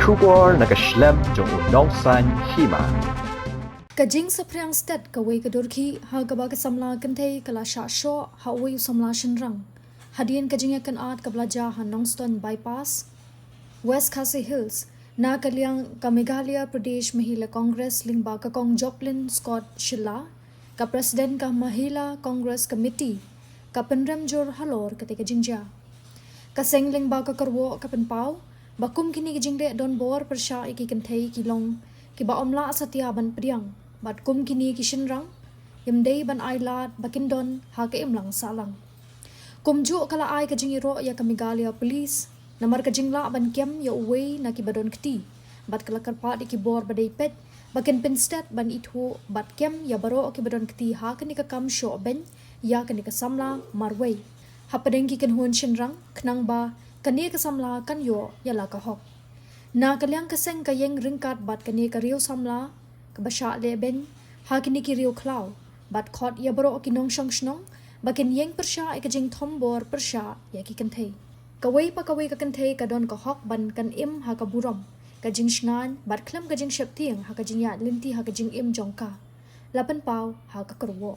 Shubor nakaslem jong Nongstoiñ Hima. Ka Jingshah Priang State ka wei ka Durki ha ka ba ka Samla kan thei kala sha sho ha wei Samla shinrang hadian ka Jingya kan at ka blaja ha Nongstoiñ bypass West Khasi Hills na ka liang ka Meghalaya Pradesh Mahila Congress lingba ka Kong Joplin Scott Shilla ka President ka Mahila Congress Committee ka Pynrem jor halor ka te ka Jingshah ka seng lingba ka karwo ka penpau bakum kini ki jingde don bor persha iki kan thei ki long ki ba omla satya ban priang bat kum kini ki shinrang yamdei ban ailat bakin don ha ka imlang salang kumju kala ai ka jingiro ya ka Meghalaya police namar ka jingla ban kem ya uwei na ki badon kti bat kala karpat iki bor badai pet bakin pinstat ban ithu bat kem ya baro ki badon kti ha ka ni ka kam sho ben ya ka ni ka Samla marwei ha padeng ki kan huan shinrang knang ba kani ka Samla kan yo ya la ka hok na kalyang kaseng ka yeng ringkat bat kani ka riu Samla ka basha le ben ha kini ki riu klau bat khot ya baro ki nong shong shnong bakin yeng persha ka jing Thombor persha ya ki kan thei ka wei pa ka wei ka kan thei ka don ka hok ban kan im ha ka buram ka jing shngan bat khlam ka jing shep tiang ha ka jing ya linti ha ka jing im jong ka lapan pau ha ka karwo